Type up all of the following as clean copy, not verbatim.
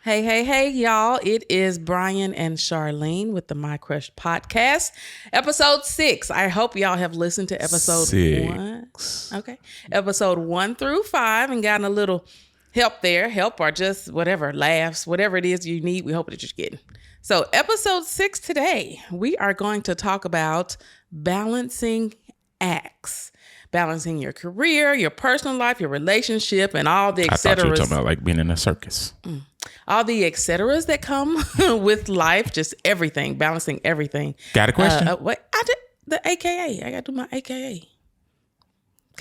Hey, y'all. It is Brian and Charlene with the MyCrush podcast, episode 6. I hope y'all have listened to episode 1. Okay. Episode 1 through 5 and gotten a little help there, or just whatever, laughs, whatever it is you need. We hope that you're getting. So episode 6 today, we are going to talk about balancing acts. Balancing your career, your personal life, your relationship, and all the et ceteras. I thought you were talking about like being in a circus. All the et ceteras that come with life, just everything, balancing everything. Got a question? Wait, I did the AKA. I got to do my AKA.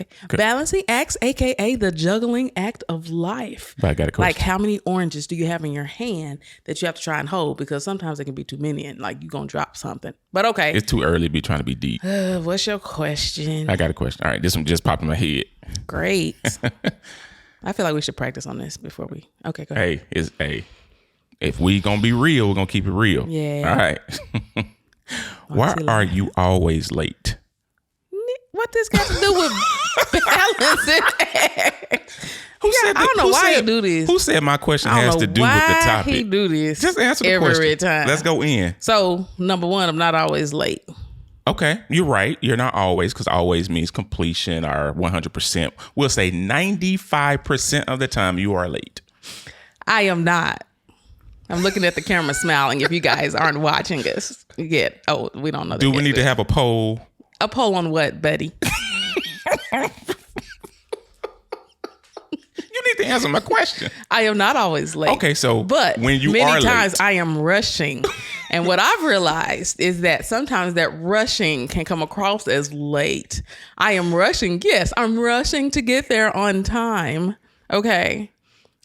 Okay. Balancing acts, AKA the juggling act of life. But I got a question. Like how many oranges do you have in your hand that you have to try and hold? Because sometimes it can be too many and like you're going to drop something. But okay. It's too early to be trying to be deep. What's your question? I got a question. All right. This one just popped in my head. Great. I feel like we should practice on this before we. Okay, go ahead. If we gonna be real, we're gonna keep it real. Yeah. All right. Why are you always late? What this got to do with balancing? I don't know why you do this. Who said my question has to do with the topic? He do this. Just answer the every question. time. Let's go in. So number 1, I'm not always late. Okay, you're right. You're not always, because always means completion or 100%. We'll say 95% of the time you are late. I am not. I'm looking at the camera smiling. If you guys aren't watching us yet, we don't know that. Do we need to have a poll? A poll on what, buddy? You need to answer my question. I am not always late. Okay, so but when you many are times late, I am rushing. And what I've realized is that sometimes that rushing can come across as late. I am rushing. Yes, I'm rushing to get there on time. Okay.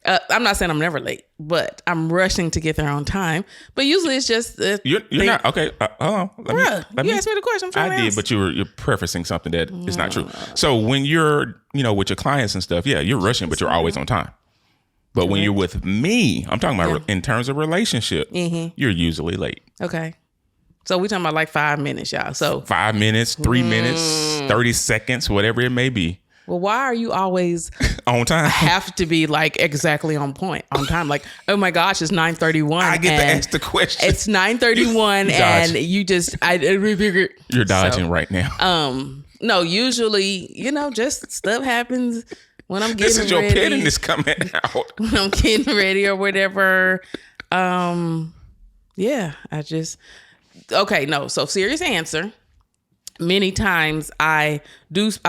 I'm not saying I'm never late, but I'm rushing to get there on time. But usually it's just you're not okay. Hold on, you asked me the question. I did, but you're prefacing something that is not true. So when you're with your clients and stuff, yeah, you're rushing, but you're always on time. But when you're with me, I'm talking about in terms of relationship, you're usually late. Okay. So we're talking about like 5 minutes, y'all. So 5 minutes, 3 minutes, 30 seconds, whatever it may be. Well, why are you always on time? Have to be like exactly on time. Like, oh my gosh, it's 9:31. I get to ask the question. It's 9:31, and you just you're dodging right now. No, usually, just stuff happens when I'm getting ready. This is your pettiness coming out. When I'm getting ready or whatever. So serious answer. Many times I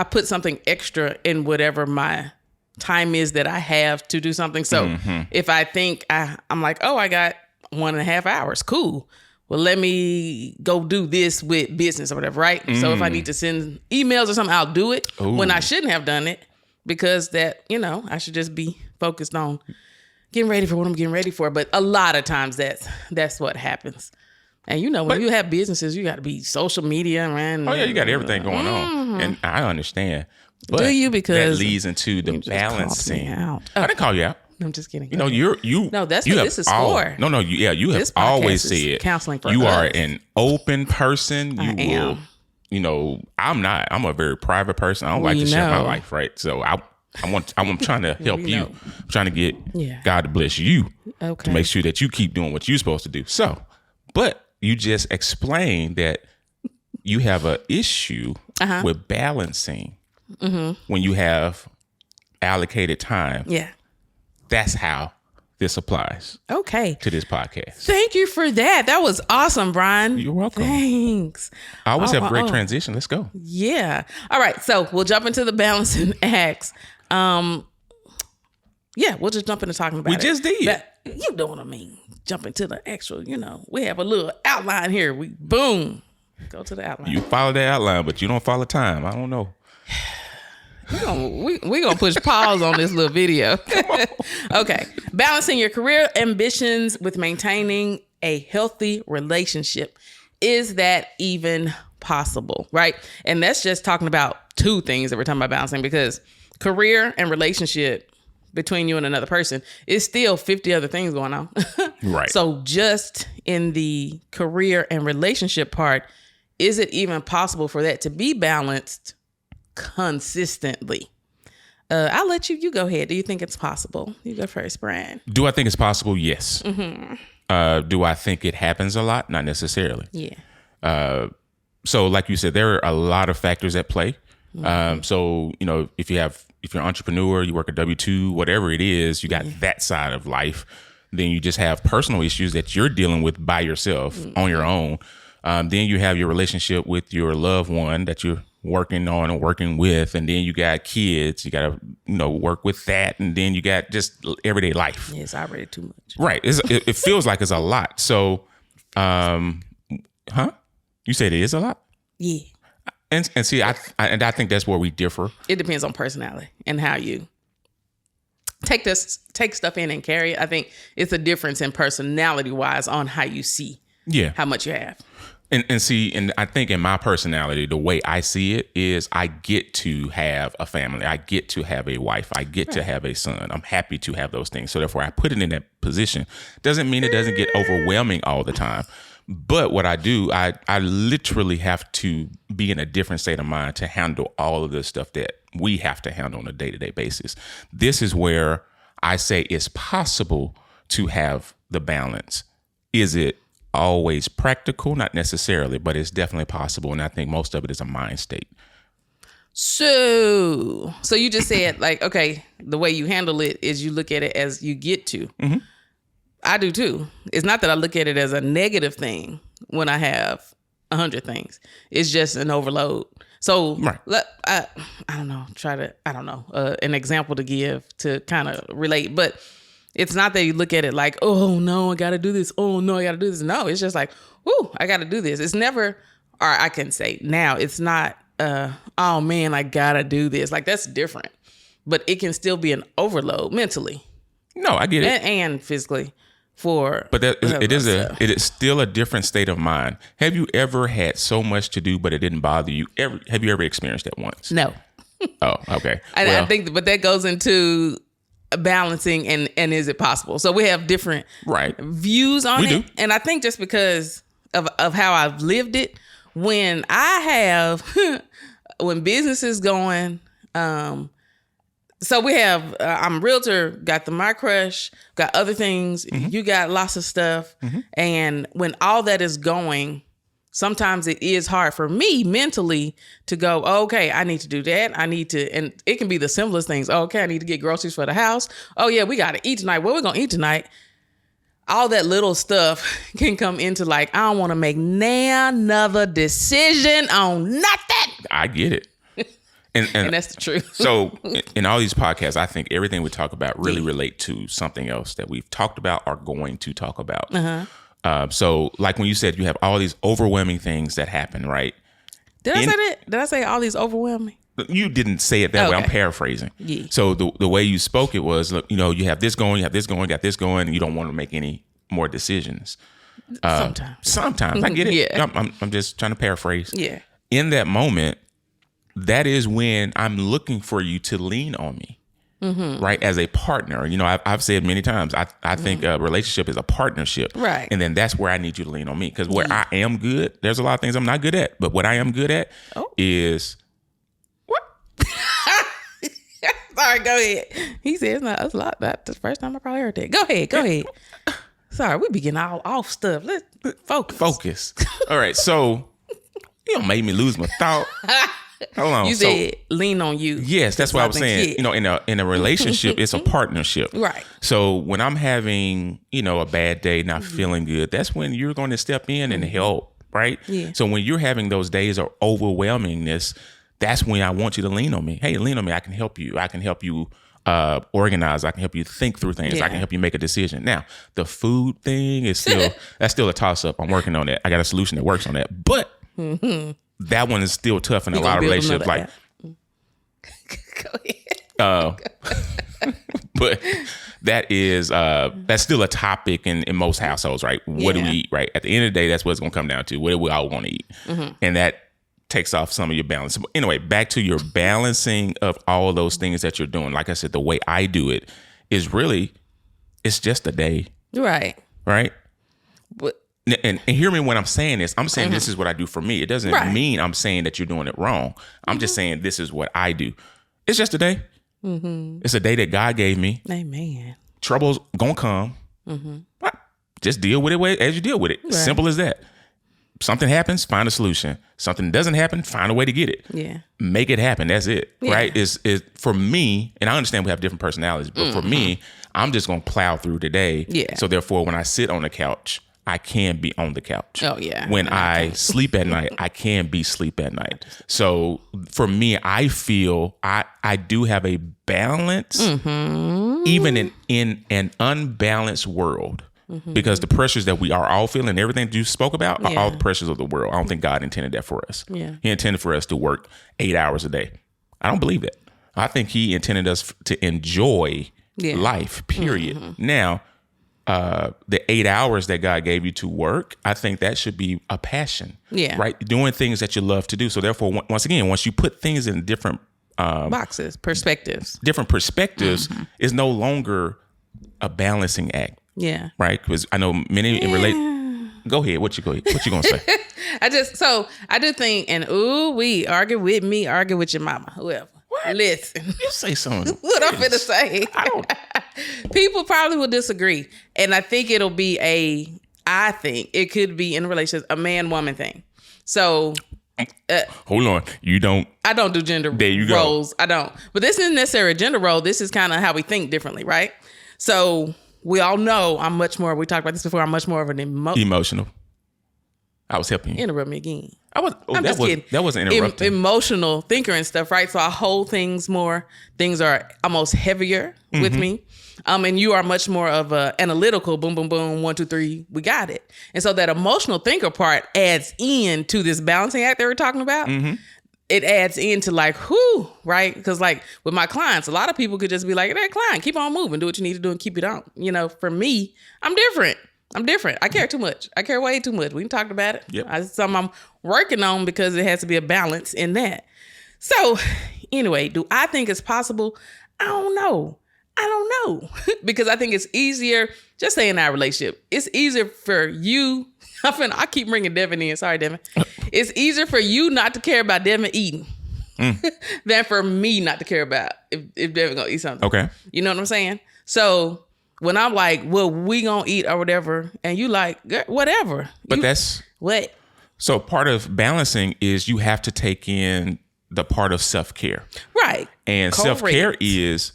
put something extra in whatever my time is that I have to do something. So if I think I'm like, I got 1.5 hours, cool. Well, let me go do this with business or whatever, right? So if I need to send emails or something, I'll do it when I shouldn't have done it because I should just be focused on getting ready for what I'm getting ready for. But a lot of times that's what happens. And when you have businesses, you got to be social media, man. Oh yeah, you got everything going on, and I understand. But do you? Because that leads into the balancing. I didn't call you out. I'm just kidding. No, that's what this is for. No, you have always said counseling for you us. are an open person. I am. I'm not. I'm a very private person. I don't like to share my life, right? So I'm trying to help you. I'm trying to get God to bless you to make sure that you keep doing what you're supposed to do. So, but you just explained that you have an issue with balancing when you have allocated time. Yeah. That's how this applies. Okay. To this podcast. Thank you for that. That was awesome, Brian. You're welcome. Thanks. I always have a great transition. Let's go. Yeah. All right. So we'll jump into the balancing acts. We'll just jump into talking about it. We just did. You know what I mean. Jump into the actual, we have a little outline here. We boom. Go to the outline. You follow the outline, but you don't follow time. I don't know. We're gonna push pause on this little video. Okay. Balancing your career ambitions with maintaining a healthy relationship. Is that even possible? Right? And that's just talking about 2 things that we're talking about balancing, because career and relationship between you and another person is still 50 other things going on. Right. So just in the career and relationship part, is it even possible for that to be balanced consistently? I'll let you go ahead. Do you think it's possible? You go first, Brian. Do I think it's possible? Yes. Do I think it happens a lot? Not necessarily. Yeah. So like you said, there are a lot of factors at play. So, if you're an entrepreneur, you work a W-2, whatever it is, you got that side of life. Then you just have personal issues that you're dealing with by yourself on your own. Then you have your relationship with your loved one that you're working on and working with. And then you got kids, you got to, work with that. And then you got just everyday life. Yeah, it's already too much. Right. It feels like it's a lot. So, You said it is a lot? Yeah. And see, I think that's where we differ. It depends on personality and how you take stuff in and carry it. I think it's a difference in personality wise on how you see how much you have. And I think in my personality, the way I see it is I get to have a family. I get to have a wife. I get to have a son. I'm happy to have those things. So therefore, I put it in that position. Doesn't mean it doesn't get overwhelming all the time. But what I do, I literally have to be in a different state of mind to handle all of the stuff that we have to handle on a day-to-day basis. This is where I say it's possible to have the balance. Is it always practical? Not necessarily, but it's definitely possible. And I think most of it is a mind state. So you just said like, okay, the way you handle it is you look at it as you get to. Mm-hmm. I do too. It's not that I look at it as a negative thing when I have 100 things. It's just an overload. So I don't know, an example to give to kind of relate, but it's not that you look at it like, oh no, I got to do this. Oh no, I got to do this. No, it's just like, whoo, I got to do this. It's never, or I can say now it's not, oh man, I got to do this. Like that's different, but it can still be an overload mentally. No, I get it. And physically. But it is still a different state of mind. Have you ever had so much to do, but it didn't bother you? Have you ever experienced that once? No. Oh, okay. I think, but that goes into balancing and is it possible? So we have different views on it. We do. And I think just because of how I've lived it, when business is going, so we have, I'm a realtor, got the MyCrush, got other things. Mm-hmm. You got lots of stuff. Mm-hmm. And when all that is going, sometimes it is hard for me mentally to go, oh, okay, I need to do that. I need to, and it can be the simplest things. Oh, okay, I need to get groceries for the house. Oh yeah, we got to eat tonight. What we going to eat tonight? All that little stuff can come into like, I don't want to make another decision on nothing. I get it. And that's the truth. So in all these podcasts, I think everything we talk about really relate to something else that we've talked about or going to talk about. Uh-huh. So like when you said you have all these overwhelming things that happen, right? Did I say that? Did I say all these overwhelming? You didn't say it that way. I'm paraphrasing. Yeah. So the way you spoke it was, you have this going, you have this going, got this going, and you don't want to make any more decisions. Sometimes. I get it. Yeah. I'm just trying to paraphrase. Yeah. In that moment, that is when I'm looking for you to lean on me, right? As a partner. I've said many times, I think a relationship is a partnership. Right. And then that's where I need you to lean on me. Because where I am good, there's a lot of things I'm not good at. But what I am good at is... What? Sorry, go ahead. He says, no, that's a lot. That's the first time I probably heard that. Go ahead. Sorry, we be getting all off stuff. Let's focus. All right, so you made me lose my thought. Hold on. You said lean on you. Yes, that's what I was saying. In a relationship, it's a partnership. Right. So when I'm having, a bad day, not feeling good, that's when you're going to step in and help, right? Yeah. So when you're having those days of overwhelmingness, that's when I want you to lean on me. Hey, lean on me. I can help you. I can help you organize. I can help you think through things. I can help you make a decision. Now, the food thing is that's still a toss up. I'm working on that. I got a solution that works on that. But that one is still tough in a lot of relationships. Like, go ahead. But that's still a topic in most households, right? What do we eat, right? At the end of the day, that's what it's going to come down to. What do we all want to eat? Mm-hmm. And that takes off some of your balance. But anyway, back to your balancing of all of those things that you're doing. Like I said, the way I do it is really, it's just a day. Right. Right? But And hear me when I'm saying this. I'm saying this is what I do for me. It doesn't mean I'm saying that you're doing it wrong. I'm just saying this is what I do. It's just a day. Mm-hmm. It's a day that God gave me. Amen. Trouble's gonna come. Mm-hmm. Just deal with it as you deal with it. Right. Simple as that. Something happens, find a solution. Something doesn't happen, find a way to get it. Yeah. Make it happen. That's it. Yeah. Right? Is for me, and I understand we have different personalities, but for me, I'm just gonna plow through today. Yeah. So therefore, when I sit on the couch, I can be on the couch. Oh, yeah. When I sleep at night, I can be sleep at night. So for me, I feel I do have a balance, even in an unbalanced world. Mm-hmm. Because the pressures that we are all feeling, everything you spoke about, are all the pressures of the world. I don't think God intended that for us. Yeah. He intended for us to work 8 hours a day. I don't believe that. I think he intended us to enjoy life, period. Mm-hmm. Now, the 8 hours that God gave you to work, I think that should be a passion. Yeah. Right? Doing things that you love to do. So therefore, once again, once you put things in different boxes, different perspectives, is no longer a balancing act. Yeah. Right? Because I know many relate. Go ahead. What you gonna say? I do think, and we argue with me, argue with your mama, whoever. What? Listen. You say something. What I'm finna say. People probably will disagree. And I think it could be in relationships a man-woman thing. So hold on. I don't do gender roles. I don't. But this isn't necessarily a gender role. This is kind of how we think differently, right? So we all know we talked about this before, I'm much more of an emotional. I was helping you. Interrupt me again. I'm just kidding. That wasn't interrupting. Emotional thinker and stuff, right? So I hold things more. Things are almost heavier with me. And you are much more of a analytical, boom, boom, boom, 1, 2, 3, we got it. And so that emotional thinker part adds in to this balancing act that we're talking about. Mm-hmm. It adds into like, whew, right? Because like with my clients, a lot of people could just be like, hey, client, keep on moving, do what you need to do and keep it on. You know, for me, I'm different. I care too much. I care way too much. We talked about it. Yep. It's something I'm working on because it has to be a balance in that. So anyway, do I think it's possible? I don't know. Because I think it's easier, just say in our relationship, it's easier for you. I keep bringing Devin in. Sorry, Devin. It's easier for you not to care about Devin eating than for me not to care about if Devin gonna eat something. Okay. You know what I'm saying? So when I'm like, well, we gonna eat or whatever, and you like, whatever. But that's... What? So part of balancing is you have to take in the part of self-care. Right. And self-care is...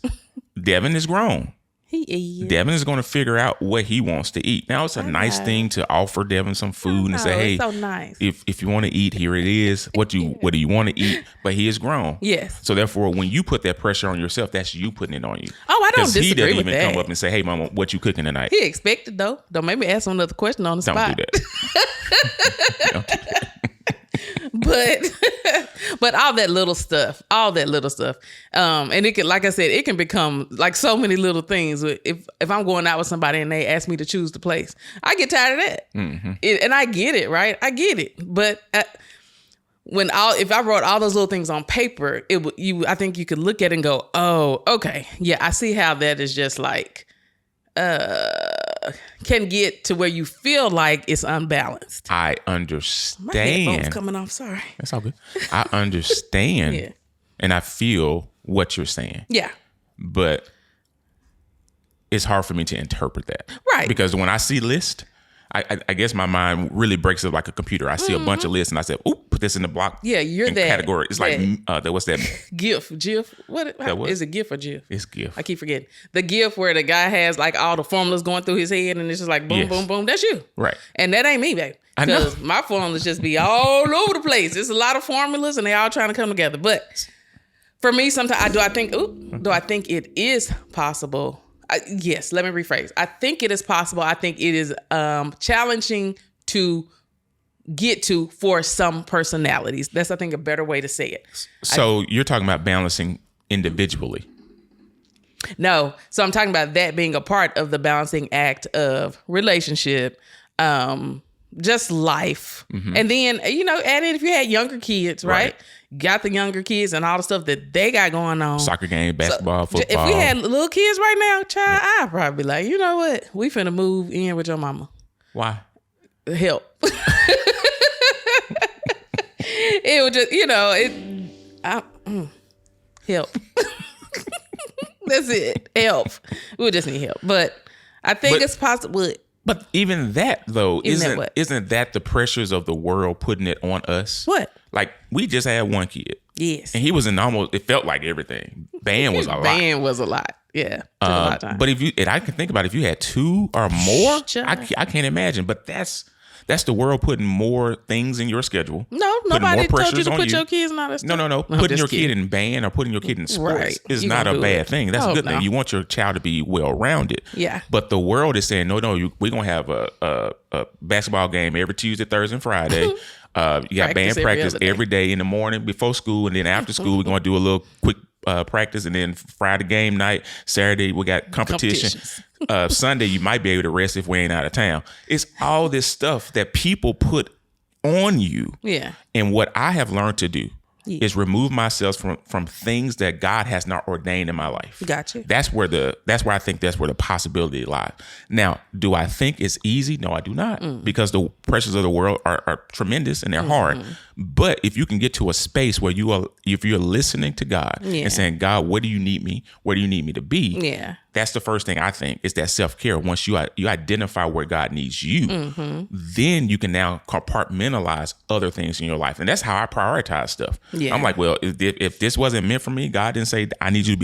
Devin is grown. He is. Devin is going to figure out what he wants to eat. Now, it's a nice thing to offer Devin some food and say, hey, it's so nice. if you want to eat, here it is. What do you want to eat? But he is grown. Yes. So therefore, when you put that pressure on yourself, that's you putting it on you. Oh, I don't disagree with that. He doesn't even come up and say, hey, mama, what you cooking tonight? He expected, though. Don't make me ask him another question on the spot. Don't do that. Don't do that. But all that little stuff, and it can, like I said, it can become like so many little things. If I'm going out with somebody and they ask me to choose the place, I get tired of that, and I get it, right? I get it, but if I wrote all those little things on paper, I think you could look at it and go, oh, okay, yeah, I see how that is just like can get to where you feel like it's unbalanced. I understand. My headphones coming off. Sorry. That's all good. I understand and I feel what you're saying. Yeah. But it's hard for me to interpret that. Right. Because when I see list, I guess my mind really breaks up like a computer. I see a bunch of lists and I say, "Ooh, put this in the block." Yeah, you're that category. It's like what's that? GIF. What is it? GIF or GIF? It's GIF. I keep forgetting the GIF where the guy has like all the formulas going through his head and it's just like boom, boom, boom. That's you, right? And that ain't me, baby. Because my formulas just be all over the place. It's a lot of formulas and they all trying to come together. But for me, sometimes do I think it is possible? Yes, let me rephrase. I think it is possible. I think it is challenging to get to for some personalities. That's, I think, a better way to say it. So you're talking about balancing individually. No. So I'm talking about that being a part of the balancing act of relationship, just life. Mm-hmm. And then, add in if you had younger kids, right? Got the younger kids and all the stuff that they got going on. Soccer game, basketball, football. If we had little kids right now, child, I'd probably be like, you know what? We finna move in with your mama. Why? Help. It would just, help. That's it. Help. We just need help. But I think it's possible. But even that though, isn't that the pressures of the world putting it on us? What? Like we just had one kid. Yes. And he was in almost, it felt like everything. Band was a lot. Band was a lot. Yeah. Took a lot of time. But I can think about if you had 2 or more, I can't imagine. But that's the world putting more things in your schedule. No, nobody told you to put your kids in all that stuff. No. Putting your kid in band or putting your kid in sports is not a bad thing. That's a good thing. You want your child to be well-rounded. Yeah. But the world is saying, no, we're going to have a basketball game every Tuesday, Thursday, and Friday. You got band practice every day in the morning before school, and then after school, we're going to do a little quick practice, and then Friday game night, Saturday we got competition. Sunday you might be able to rest if we ain't out of town. It's all this stuff that people put on you. Yeah. And what I have learned to do is remove myself from things that God has not ordained in my life. Gotcha. That's where I think that's where the possibility lies. Now, do I think it's easy? No, I do not, because the pressures of the world are tremendous and they're hard. But if you can get to a space where if you're listening to God and saying, God, what do you need me? Where do you need me to be? Yeah. That's the first thing I think is that self-care. Once you identify where God needs you, then you can now compartmentalize other things in your life. And that's how I prioritize stuff. Yeah. I'm like, well, if this wasn't meant for me, God didn't say, I need you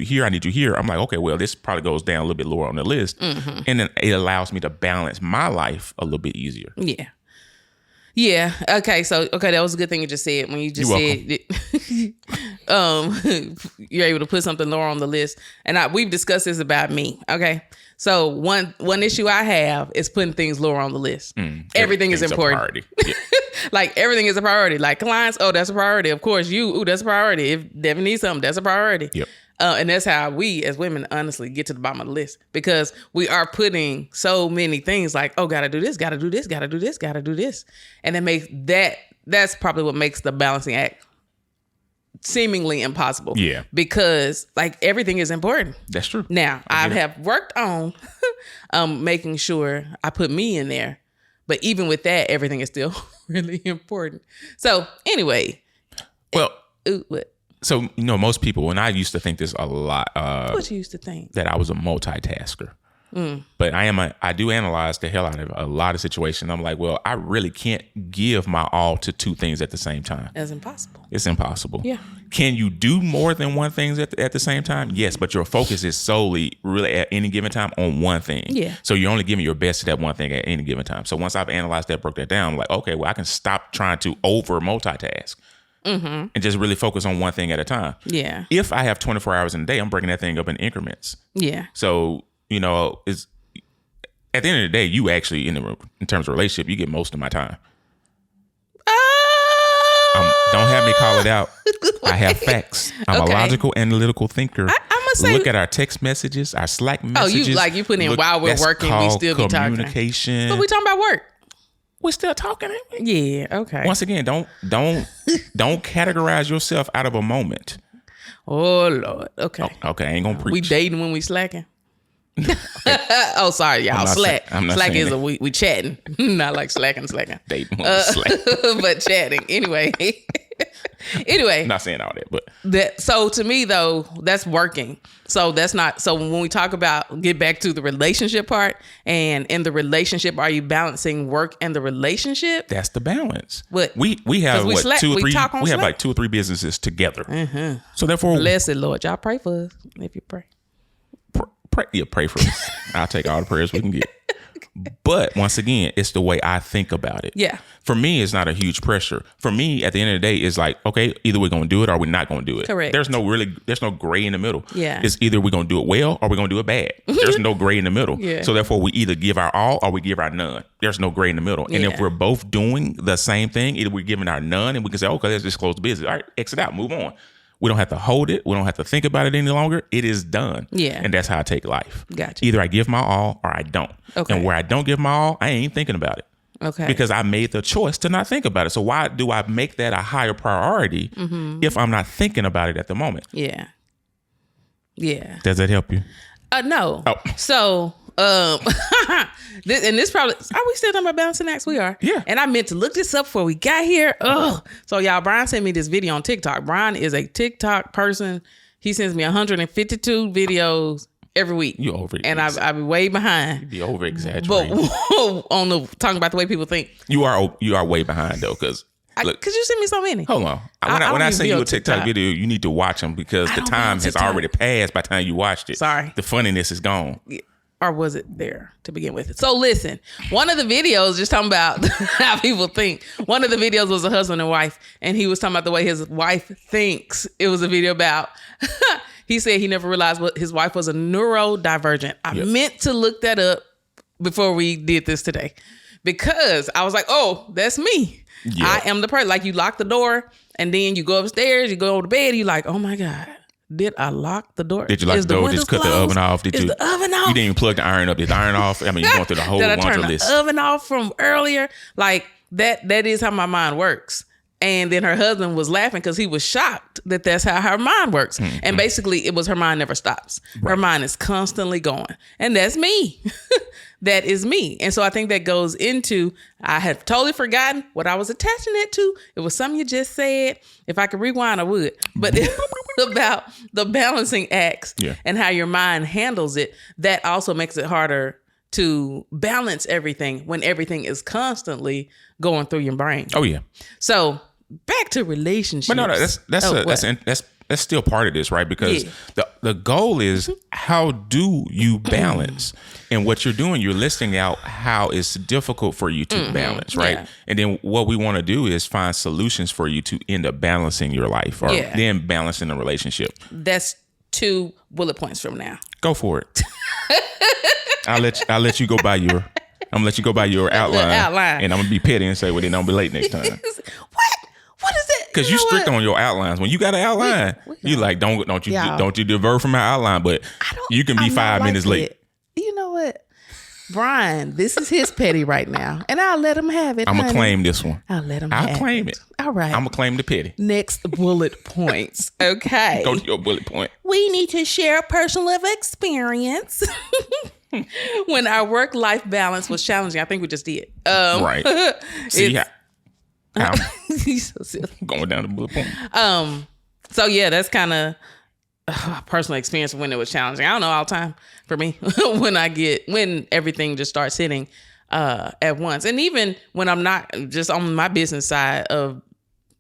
here. I'm like, okay, well, this probably goes down a little bit lower on the list. And then it allows me to balance my life a little bit easier. Yeah. Yeah. Okay. That was a good thing you just said when you just said you're able to put something lower on the list. And we've discussed this about me. Okay. So one issue I have is putting things lower on the list. Everything is important. Yeah. Like everything is a priority. Like clients, that's a priority. Of course, that's a priority. If Devin needs something, that's a priority. Yep. And that's how we as women honestly get to the bottom of the list, because we are putting so many things like, gotta do this, gotta do this, gotta do this, gotta do this. And that's probably what makes the balancing act seemingly impossible. Yeah. Because like everything is important. That's true. Now, I have worked on making sure I put me in there. But even with that, everything is still really important. So anyway. Well. What? So, most people, and I used to think this a lot. What you used to think? That I was a multitasker. But I do analyze the hell out of a lot of situations. I'm like, well, I really can't give my all to 2 things at the same time. That's impossible. It's impossible. Yeah. Can you do more than one thing at the same time? Yes, but your focus is solely really at any given time on one thing. Yeah. So you're only giving your best to that one thing at any given time. So once I've analyzed that, broke that down, I'm like, okay, well, I can stop trying to over multitask. And just really focus on one thing at a time. Yeah. If I have 24 hours in a day, I'm breaking that thing up in increments. Yeah. So, it's at the end of the day, you actually, in terms of relationship, you get most of my time. Don't have me call it out. I have facts. I'm a logical, analytical thinker. I'm gonna say, look at our text messages, our Slack messages. You put in while we're working, we still be talking. Communication. But we talking about work. We're still talking. Yeah. Okay. Once again, don't categorize yourself out of a moment. Oh Lord. Okay. Okay. I ain't gonna preach. We dating when we slacking. Oh, sorry, y'all. Slack is we chatting. Not like slacking. Dating when we slacking. But chatting. Anyway. Not saying all that, but so to me though, that's working. So that's not, so when we talk about, get back to the relationship part, and in the relationship, are you balancing work and the relationship? That's the balance. But we have like 2 or 3 businesses together. So therefore, bless it, Lord. Y'all pray for us if you pray. Pray for us. I'll take all the prayers we can get. But once again, it's the way I think about it. Yeah. For me, it's not a huge pressure. For me, at the end of the day, it's like, okay, either we're going to do it or we're not going to do it. Correct. There's no gray in the middle. Yeah. It's either we're going to do it well or we're going to do it bad. There's no gray in the middle. Yeah. So therefore, we either give our all or we give our none. There's no gray in the middle. And if we're both doing the same thing, either we're giving our none and we can say, okay, let's just close the business. All right, exit out, move on. We don't have to hold it. We don't have to think about it any longer. It is done. Yeah. And that's how I take life. Gotcha. Either I give my all or I don't. Okay. And where I don't give my all, I ain't thinking about it. Okay. Because I made the choice to not think about it. So why do I make that a higher priority if I'm not thinking about it at the moment? Yeah. Yeah. Does that help you? No. Oh. So, this probably, are we still talking about balancing acts? We are. Yeah. And I meant to look this up before we got here. So y'all, Brian sent me this video on TikTok. Brian is a TikTok person. He sends me 152 videos every week. You over and I be way behind. You be over exaggerating. But on the talking about the way people think, you are way behind though, because you send me so many. Hold on, when I send you a TikTok video, you need to watch them because the time has already passed by the time you watched it. Sorry, the funniness is gone. Or was it there to begin with? So listen, one of the videos just talking about how people think. One of the videos was a husband and wife, and he was talking about the way his wife thinks. It was a video about. He said he never realized what his wife was a neurodivergent. I meant to look that up before we did this today, because I was like, oh, that's me. Yeah. I am the person. Like, you lock the door and then you go upstairs, you go to bed, you like, oh my God. Did I lock the door? Did you lock the door? Just cut the oven off? Did you? The oven off? You didn't even plug the iron up. Did the iron off? I mean, you're going through the whole laundry list. The oven off from earlier. Like, that is how my mind works. And then her husband was laughing because he was shocked that that's how her mind works. Mm-hmm. And basically, it was her mind never stops. Right. Her mind is constantly going. And that's me. That is me. And so I think that goes into, I had totally forgotten what I was attaching it to. It was something you just said. If I could rewind, I would. But it's about the balancing acts and how your mind handles it. That also makes it harder to balance everything when everything is constantly going through your brain. Oh, yeah. So back to relationships. But no, that's still part of this, right? Because the goal is, how do you balance? And what you're doing, you're listing out how it's difficult for you to balance, right? Yeah. And then what we want to do is find solutions for you to end up balancing your life, or then balancing the relationship. That's 2 bullet points from now. Go for it. I'll let you go by your. I'm gonna let you go by your outline, and I'm gonna be petty and say, well, then don't be late next time. What is it? Because you strict on your outlines. When you got an outline, you like don't you divert from my outline, but you can be 5 minutes late. You know what, Brian? This is his petty right now, and I'll let him have it. I'm gonna claim this one. I'll claim it. All right. I'm gonna claim the petty. Next bullet points. Okay. Go to your bullet point. We need to share a personal experience. When our work-life balance was challenging. I think we just did. Right. See how he's so silly. Going down the bullet point. So yeah, that's kind of personal experience when it was challenging. I don't know, all the time for me when everything just starts hitting at once. And even when I'm not just on my business side of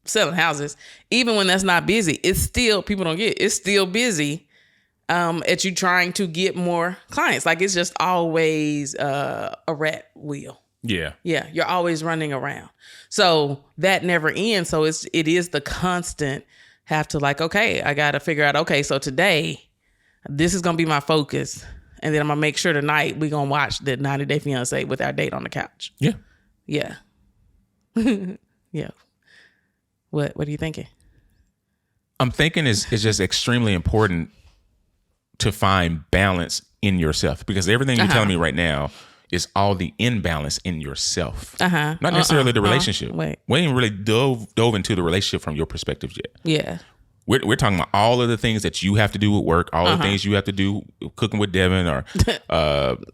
selling houses, even when that's not busy, it's still, people don't get it, it's still busy. At you trying to get more clients. Like, it's just always a rat wheel. Yeah. Yeah. You're always running around. So that never ends. So it is the constant have to, like, okay, I got to figure out, okay, so today this is going to be my focus. And then I'm going to make sure tonight we're going to watch the 90 Day Fiance with our date on the couch. Yeah. Yeah. Yeah. What are you thinking? I'm thinking it's just extremely important to find balance in yourself, because everything you're telling me right now is all the imbalance in yourself. Not necessarily the relationship. We ain't really dove into the relationship from your perspective yet. Yeah. We're talking about all of the things that you have to do with work, all the things you have to do cooking with Devin, or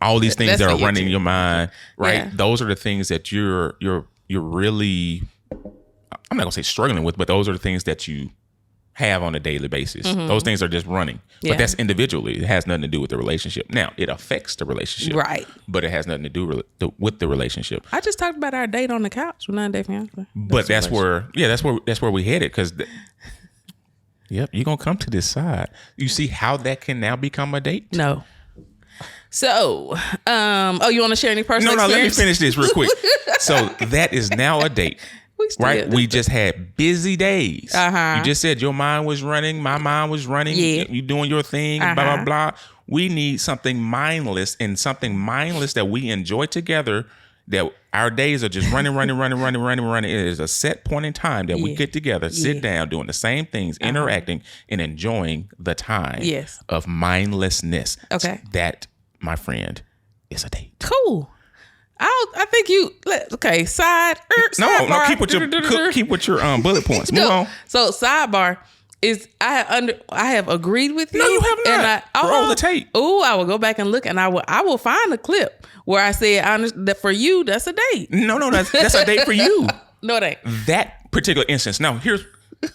all these things that are running your mind, right? Yeah. Those are the things that you're really, I'm not gonna say struggling with, but those are the things that you have on a daily basis. Those things are just running. But that's individually. It has nothing to do with the relationship. Now, it affects the relationship. Right. But it has nothing to do with the relationship. I just talked about our date on the couch with 90 Day Fiance. But that's where we headed, because you're going to come to this side. You see how that can now become a date? No. So, you want to share any personal experience? No, let me finish this real quick. So that is now a date. Right, we just had busy days. You just said your mind was running, my mind was running. Yeah. You doing your thing, blah blah blah. We need something mindless, and something mindless that we enjoy together. That our days are just running. It is a set point in time that we get together, sit down, doing the same things, interacting, and enjoying the time of mindlessness. Okay, that, my friend, is a date. Cool. I think side. No, keep with your bullet points. Move on. So sidebar is I have agreed with you. No, you have not. And roll the tape. Oh, I will go back and look, and I will find a clip where I said that for you that's a date. No, that's a date for you. No, it ain't. That particular instance. Now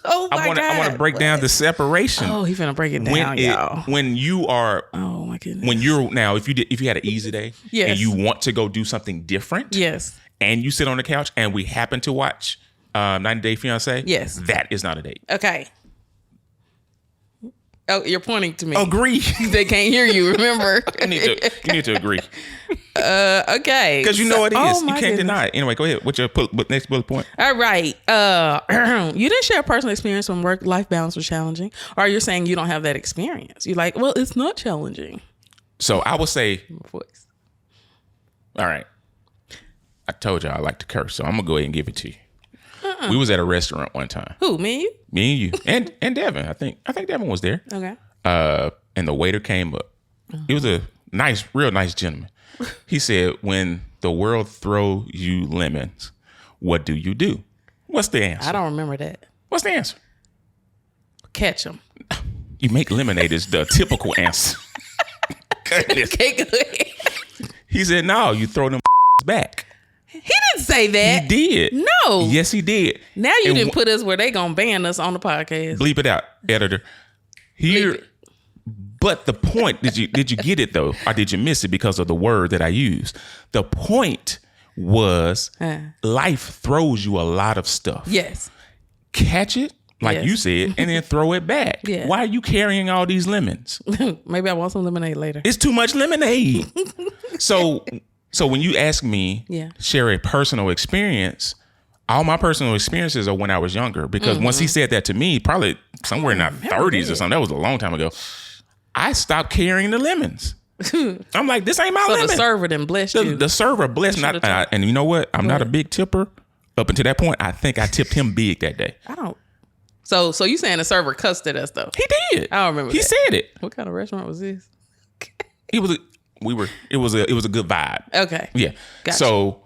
Oh my God. I want to break down the separation. Oh, he's finna break it down, y'all. When you are, oh my goodness. When you're now, if you had an easy day, yes, and you want to go do something different, yes, and you sit on the couch and we happen to watch 90 Day Fiancé, yes, that is not a date. Okay. Oh, you're pointing to me. Agree. They can't hear you, remember? you need to agree. Okay. Because you know it is. Oh, you can't deny it. Anyway, go ahead. What's your next bullet point? All right. You didn't share a personal experience when work-life balance was challenging. Or you're saying you don't have that experience. You're like, well, it's not challenging. So I would say, voice. All right. I told you I like to curse, so I'm going to go ahead and give it to you. We was at a restaurant one time. Who, me and you? Me and you. And Devin. I think Devin was there. Okay. And the waiter came up. He was a real nice gentleman. He said, when the world throws you lemons, what do you do? What's the answer? I don't remember that. What's the answer? Catch them. You make lemonade is the typical answer. Okay, good. He said, no, you throw them back. He didn't say that. He did. No. Yes, he did. Now you didn't put us where they gonna ban us on the podcast. Bleep it out, editor. Here, but the point, did you get it though, or did you miss it because of the word that I used? The point was life throws you a lot of stuff. Yes. Catch it, like you said, and then throw it back. Yeah. Why are you carrying all these lemons? Maybe I want some lemonade later. It's too much lemonade. So when you ask me, share a personal experience, all my personal experiences are when I was younger. Because once he said that to me, probably somewhere in our 30s or something, that was a long time ago, I stopped carrying the lemons. I'm like, this ain't my lemon. So the server didn't bless you. The server blessed me. And you know what? I'm not a big tipper. Up until that point, I think I tipped him big that day. I don't. So you saying the server cussed at us though? He did. I don't remember. He said it. What kind of restaurant was this? It was a good vibe. Okay. Yeah. Gotcha. So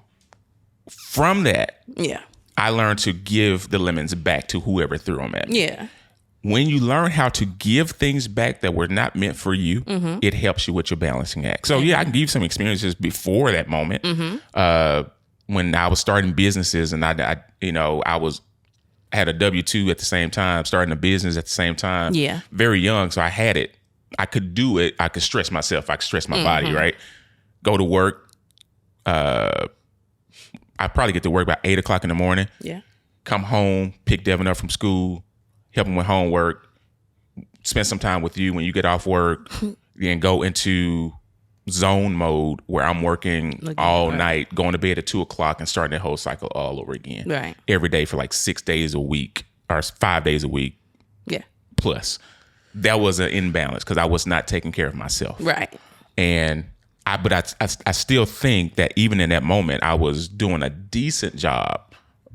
from that, yeah, I learned to give the lemons back to whoever threw them at me. Yeah. When you learn how to give things back that were not meant for you, it helps you with your balancing act. So I can give some experiences before that moment. When I was starting businesses and I had a W-2 at the same time, starting a business at the same time. Yeah. Very young, so I had it. I could do it. I could stress myself. I could stress my body, right? Go to work. I probably get to work about 8 o'clock in the morning. Yeah. Come home, pick Devin up from school, help him with homework, spend some time with you when you get off work, then go into zone mode where I'm working all night, going to bed at 2 o'clock and starting that whole cycle all over again. Right. Every day for like 6 days a week or 5 days a week. Yeah. Plus. That was an imbalance because I was not taking care of myself. Right. And I still think that even in that moment, I was doing a decent job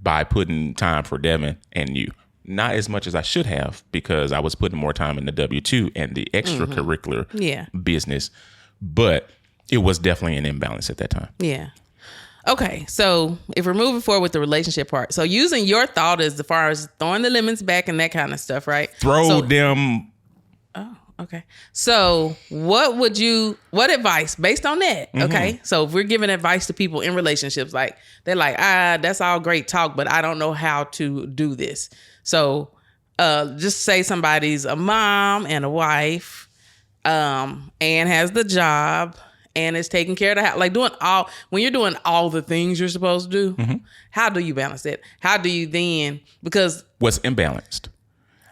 by putting time for Devin and you. Not as much as I should have because I was putting more time in the W-2 and the extracurricular business. But it was definitely an imbalance at that time. Yeah. Okay, so if we're moving forward with the relationship part, so using your thought as far as throwing the lemons back and that kind of stuff, right? Throw them. Oh, okay. So what advice based on that? Okay. So if we're giving advice to people in relationships, like they're like, that's all great talk, but I don't know how to do this. So just say somebody's a mom and a wife, and has the job and is taking care of the house, like when you're doing all the things you're supposed to do, how do you balance it? How do you then, because what's imbalanced?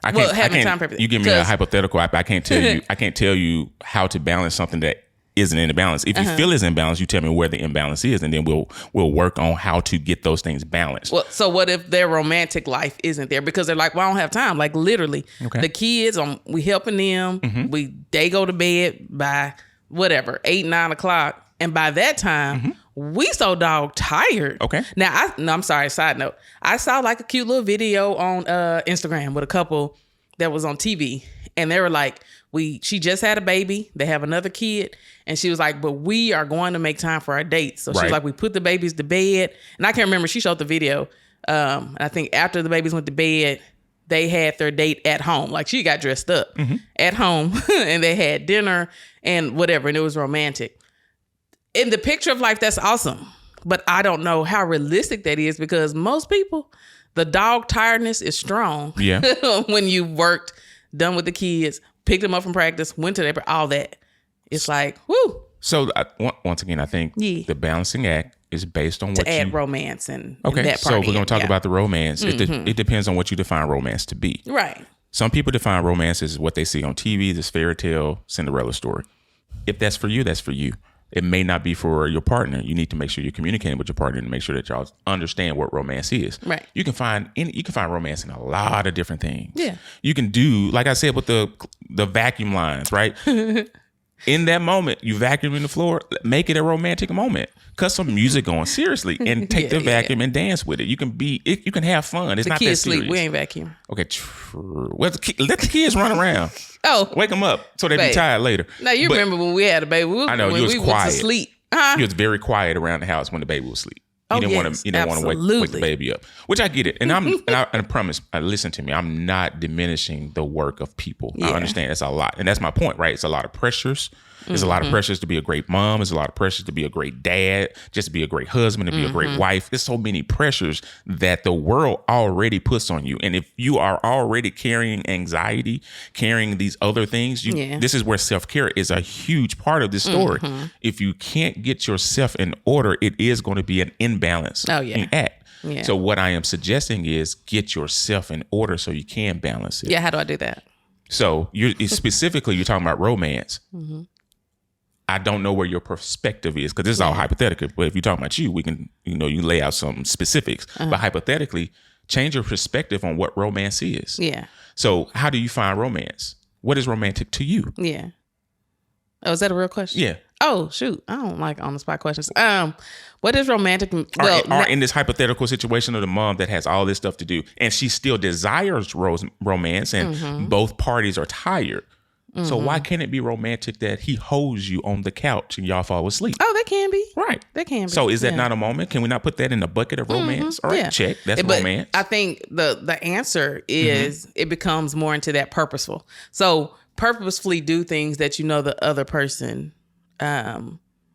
Time for you give me a hypothetical. I can't tell you. I can't tell you how to balance something that isn't in the balance. If you feel it's imbalanced, you tell me where the imbalance is, and then we'll work on how to get those things balanced. Well, so what if their romantic life isn't there because they're like, well, I don't have time. Like literally, the kids, we helping them. They go to bed by whatever 8, 9 o'clock, and by that time. We so dog tired. Okay. Now, I'm sorry, side note. I saw like a cute little video on Instagram with a couple that was on TV. And they were like, she just had a baby. They have another kid. And she was like, but we are going to make time for our dates. So she was like, we put the babies to bed. And I can't remember. She showed the video. And I think after the babies went to bed, they had their date at home. Like she got dressed up at home and they had dinner and whatever. And it was romantic. In the picture of life, that's awesome. But I don't know how realistic that is because most people, the dog tiredness is strong. Yeah. When you worked, done with the kids, picked them up from practice, went to their, all that. It's like, whoo. So once again, I think the balancing act is based on what add romance and okay. And that so we're going to talk about the romance. Mm-hmm. It depends on what you define romance to be. Right. Some people define romance as what they see on TV, this fairy tale, Cinderella story. If that's for you, that's for you. It may not be for your partner. You need to make sure you're communicating with your partner to make sure that y'all understand what romance is. Right. You can find romance in a lot of different things. Yeah. You can do, like I said, with the vacuum lines, right? In that moment, you vacuum in the floor, make it a romantic moment. Cut some music on, seriously, and take the vacuum and dance with it. You can have fun. It's not that serious. The kids sleep. We ain't vacuum. Okay, true. Well, let the kids run around. Oh, wake them up so they be tired later. Now you remember when we had a baby? I know you was quiet. Went to sleep. Uh-huh. You was very quiet around the house when the baby was asleep. You didn't want to wake the baby up, which I get it. And I promise, listen to me. I'm not diminishing the work of people. Yeah. I understand it's a lot, and that's my point, right? It's a lot of pressures. There's a lot of pressures to be a great mom. There's a lot of pressures to be a great dad, just to be a great husband, to be a great wife. There's so many pressures that the world already puts on you. And if you are already carrying anxiety, carrying these other things, this is where self-care is a huge part of this story. If you can't get yourself in order, it is going to be an imbalance in act. Yeah. So what I am suggesting is get yourself in order so you can balance it. Yeah, how do I do that? So you're talking about romance. I don't know where your perspective is because this is all hypothetical. But if you're talking about you, we can, you lay out some specifics. But hypothetically, change your perspective on what romance is. Yeah. So how do you find romance? What is romantic to you? Yeah. Oh, is that a real question? Yeah. Oh, shoot. I don't like on the spot questions. What is romantic? Or in this hypothetical situation of the mom that has all this stuff to do and she still desires romance and both parties are tired. So why can't it be romantic that he holds you on the couch and y'all fall asleep? Oh, that can be. Right. That can be. So is that not a moment? Can we not put that in the bucket of romance? All right, check. That's romance. I think the answer is it becomes more into that purposeful. So purposefully do things that the other person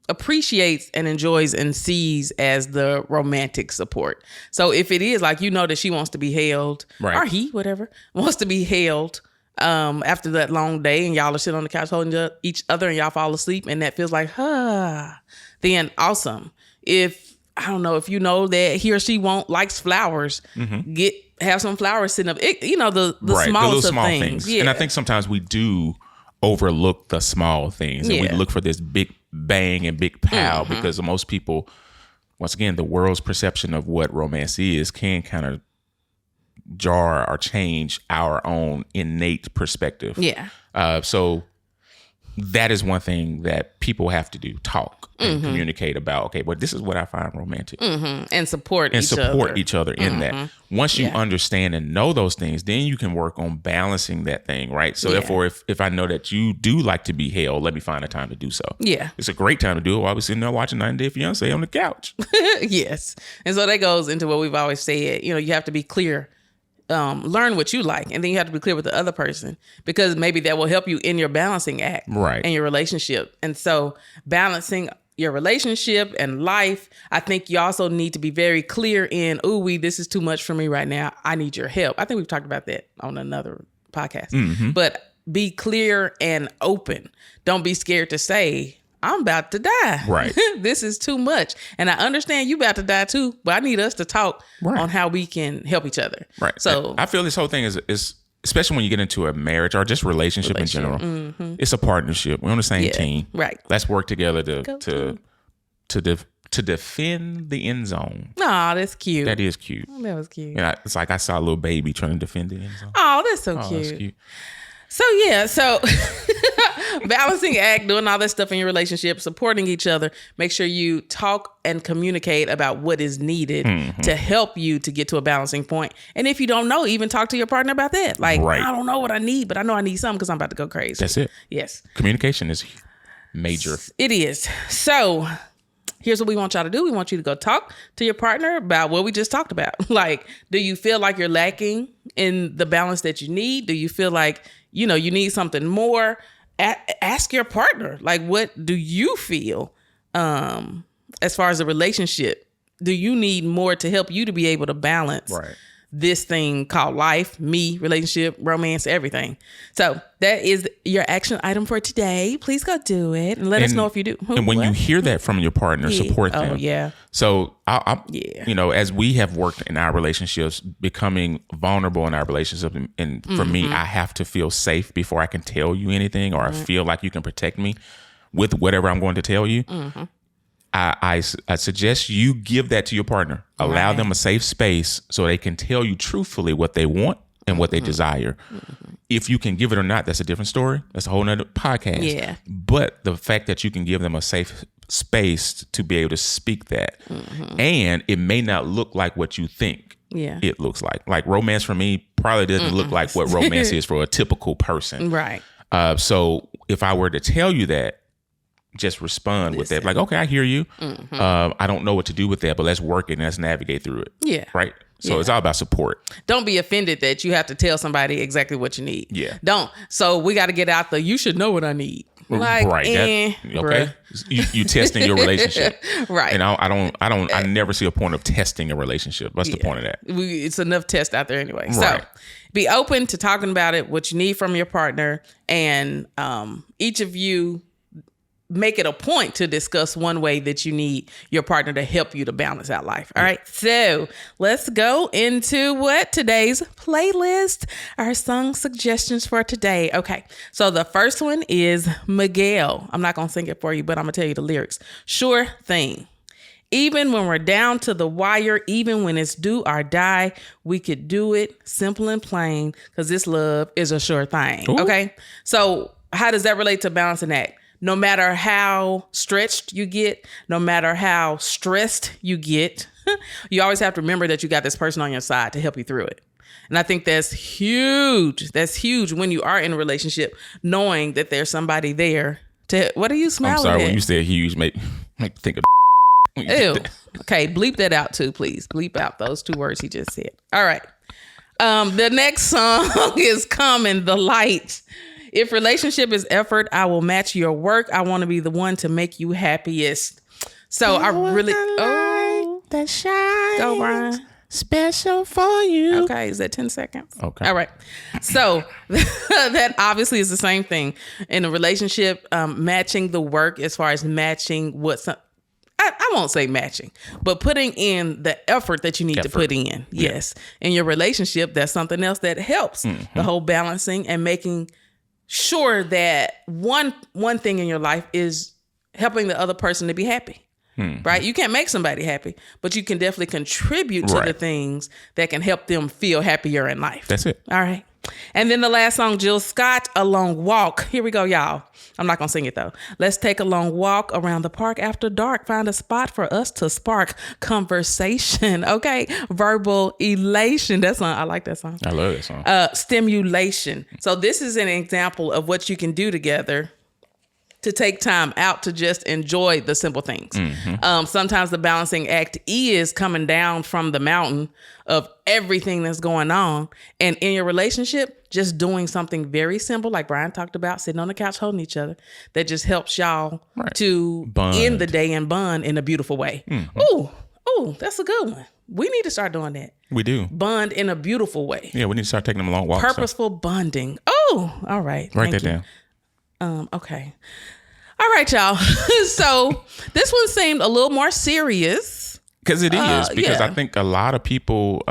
appreciates and enjoys and sees as the romantic support. So if it is like, that she wants to be held, or he, whatever, wants to be held, after that long day and y'all are sitting on the couch holding each other and y'all fall asleep and that feels like, then awesome. If, I don't know, if that he or she likes flowers, have some flowers sitting up, the smallest of things. Yeah. And I think sometimes we do overlook the small things and we look for this big bang and big pow because most people, once again, the world's perception of what romance is can kind of jar or change our own innate perspective. Yeah. So that is one thing that people have to do, talk and communicate about, okay, but this is what I find romantic. And support each other in that. Once you understand and know those things, then you can work on balancing that thing, right? So therefore, if I know that you do like to be held, let me find a time to do so. Yeah. It's a great time to do it while we're sitting there watching 90 Day Fiancé on the couch. Yes. And so that goes into what we've always said, you have to be clear. Learn what you like, and then you have to be clear with the other person because maybe that will help you in your balancing act and your relationship. And so balancing your relationship and life, I think you also need to be very clear in, this is too much for me right now. I need your help. I think we've talked about that on another podcast, but be clear and open. Don't be scared to say, I'm about to die. Right. This is too much. And I understand you about to die too, but I need us to talk on how we can help each other. Right. So I feel this whole thing is especially when you get into a marriage or just relationship in general, it's a partnership. We're on the same team. Right. Let's work together to defend the end zone. Oh, that's cute. That is cute. Oh, that was cute. It's like I saw a little baby trying to defend the end zone. Oh, that's so cute. That's cute. So balancing act, doing all that stuff in your relationship, supporting each other, make sure you talk and communicate about what is needed to help you to get to a balancing point. And if you don't know, even talk to your partner about that. Like, I don't know what I need, but I know I need something because I'm about to go crazy. That's it. Yes. Communication is major. It is. So here's what we want y'all to do. We want you to go talk to your partner about what we just talked about. Like, do you feel like you're lacking in the balance that you need? Do you feel like, you need something more? Ask your partner, like, what do you feel as far as a relationship? Do you need more to help you to be able to balance this thing called life, me, relationship, romance, everything. So that is your action item for today. Please go do it and let us know if you do. And when you hear that from your partner, support them. Oh, yeah. So, as we have worked in our relationships, becoming vulnerable in our relationship, and for me, I have to feel safe before I can tell you anything, or I feel like you can protect me with whatever I'm going to tell you. I suggest you give that to your partner. Allow them a safe space so they can tell you truthfully what they want and what they desire. If you can give it or not, that's a different story. That's a whole nother podcast. Yeah. But the fact that you can give them a safe space to be able to speak that, and it may not look like what you think it looks like. Like romance for me probably doesn't look like what romance is for a typical person. Right. So if I were to tell you that, just respond with that. Like, okay, I hear you. I don't know what to do with that, but let's work it and let's navigate through it. Yeah. Right? So it's all about support. Don't be offended that you have to tell somebody exactly what you need. Yeah. Don't. So we got to get out you should know what I need. Like, right. Okay. You testing your relationship. Right. And I never see a point of testing a relationship. What's the point of that? It's enough test out there anyway. Right. So be open to talking about it, what you need from your partner, and each of you make it a point to discuss one way that you need your partner to help you to balance out life. All right. So let's go into today's playlist, our song suggestions for today. Okay. So the first one is Miguel. I'm not going to sing it for you, but I'm going to tell you the lyrics. Sure thing. Even when we're down to the wire, even when it's do or die, we could do it simple and plain because this love is a sure thing. Ooh. Okay. So how does that relate to balancing act? No matter how stretched you get, no matter how stressed you get, you always have to remember that you got this person on your side to help you through it. And I think that's huge. That's huge when you are in a relationship, knowing that there's somebody there to, what are you smiling I'm sorry, at? when you said huge, make think of ew. Okay, bleep that out too, please. Bleep out those 2 words he just said. All right. The next song is Common, The Light. If relationship is effort, I will match your work. I want to be the one to make you happiest. So I really, that shine. Go, Brian. Special for you. Okay, is that 10 seconds? Okay. All right. So that obviously is the same thing in a relationship. Matching the work as far as matching I won't say matching, but putting in the effort that you need to put in. Yes. In your relationship, that's something else that helps the whole balancing and making sure that one thing in your life is helping the other person to be happy, right? You can't make somebody happy, but you can definitely contribute to the things that can help them feel happier in life. That's it. All right. And then the last song, Jill Scott, A Long Walk. Here we go, y'all. I'm not going to sing it, though. Let's take a long walk around the park after dark. Find a spot for us to spark conversation. Okay. Verbal elation. That song, I like that song. I love that song. Stimulation. So this is an example of what you can do together to take time out to just enjoy the simple things. Sometimes the balancing act is coming down from the mountain of everything that's going on. And in your relationship, just doing something very simple, like Brian talked about, sitting on the couch holding each other, that just helps y'all to end the day and bond in a beautiful way. Ooh, that's a good one. We need to start doing that. We do. Bond in a beautiful way. Yeah, we need to start taking them long walks. Purposeful bonding. Oh, all right. Write that down. Okay. All right, y'all. So this one seemed a little more serious. Because it is. Because I think a lot of people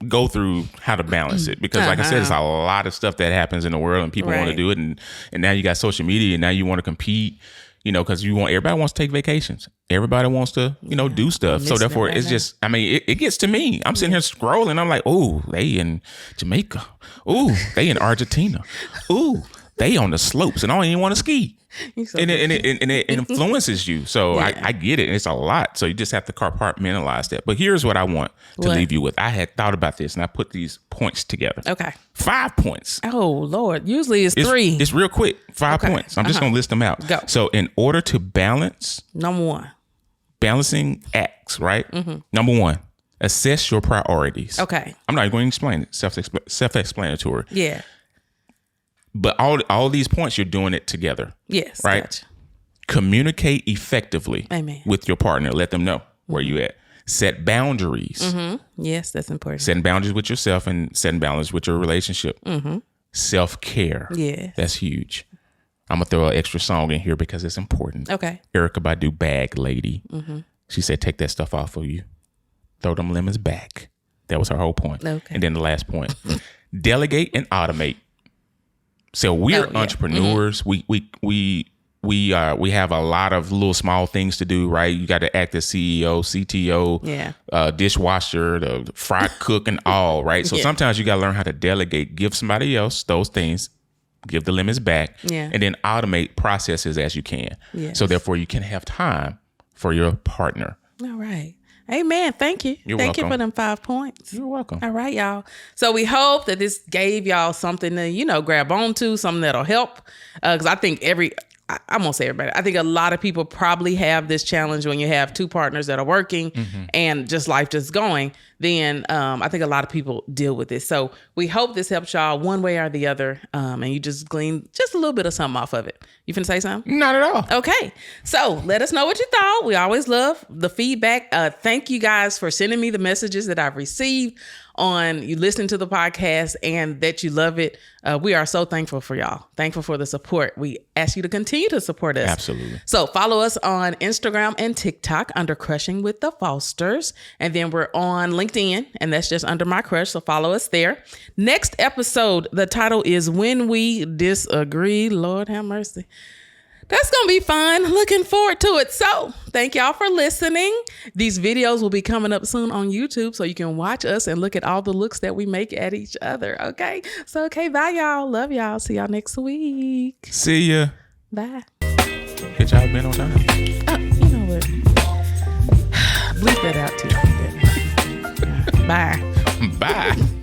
go through how to balance it. Because like I said, it's a lot of stuff that happens in the world and people want to do it. And now you got social media and now you want to compete, because everybody wants to take vacations. Everybody wants to, do stuff. So therefore it's just, it gets to me. I'm sitting here scrolling. I'm like, oh, they in Jamaica. Oh, they in Argentina. Oh, they on the slopes and I don't even want to ski. And it influences you. So I get it. It's a lot. So you just have to compartmentalize that. But here's what I want to leave you with. I had thought about this and I put these points together. Okay. 5 points. Oh, Lord. Usually it's 3. It's real quick. 5 points. I'm just going to list them out. Go. So in order to balance. Number 1. Balancing acts, right? Number 1. Assess your priorities. Okay. I'm not going to explain it. Self-explanatory. Yeah. But all these points, you're doing it together. Yes. Right? Gotcha. Communicate effectively Amen. with your partner. Let them know where you at. Set boundaries. Mm-hmm. Yes, that's important. Setting boundaries with yourself and setting boundaries with your relationship. Mm-hmm. Self-care. Yeah. That's huge. I'm going to throw an extra song in here because it's important. Okay. Erykah Badu, Bag Lady. Mm-hmm. She said, take that stuff off of you. Throw them lemons back. That was her whole point. Okay. And then the last point, delegate and automate. So we're entrepreneurs. Mm-hmm. We have a lot of little small things to do, right? You got to act as CEO, CTO, dishwasher, the fry cook and all, right? So sometimes you got to learn how to delegate, give somebody else those things, give the limits back, and then automate processes as you can. Yes. So therefore you can have time for your partner. All right. Amen. Thank you. Thank you for them 5 points. You're welcome. All right, y'all. So we hope that this gave y'all something to, grab onto, something that'll help. Because I think I won't say everybody. I think a lot of people probably have this challenge when you have two partners that are working and just life just going. Then I think a lot of people deal with this. So we hope this helps y'all one way or the other. And you just glean just a little bit of something off of it. You finna say something? Not at all. Okay. So let us know what you thought. We always love the feedback. Thank you guys for sending me the messages that I've received on you listening to the podcast and that you love it. We are so thankful for y'all. Thankful for the support. We ask you to continue to support us. Absolutely. So follow us on Instagram and TikTok under Crushing with the Fosters. And then we're on LinkedIn and that's just under MyCrush. So follow us there. Next episode, the title is When We Disagree. Lord have mercy. That's going to be fun. Looking forward to it. So thank y'all for listening. These videos will be coming up soon on YouTube so you can watch us and look at all the looks that we make at each other. Okay. So, bye y'all. Love y'all. See y'all next week. See ya. Bye. Good job being on time. You know what? Bleep that out too. Bye. Bye.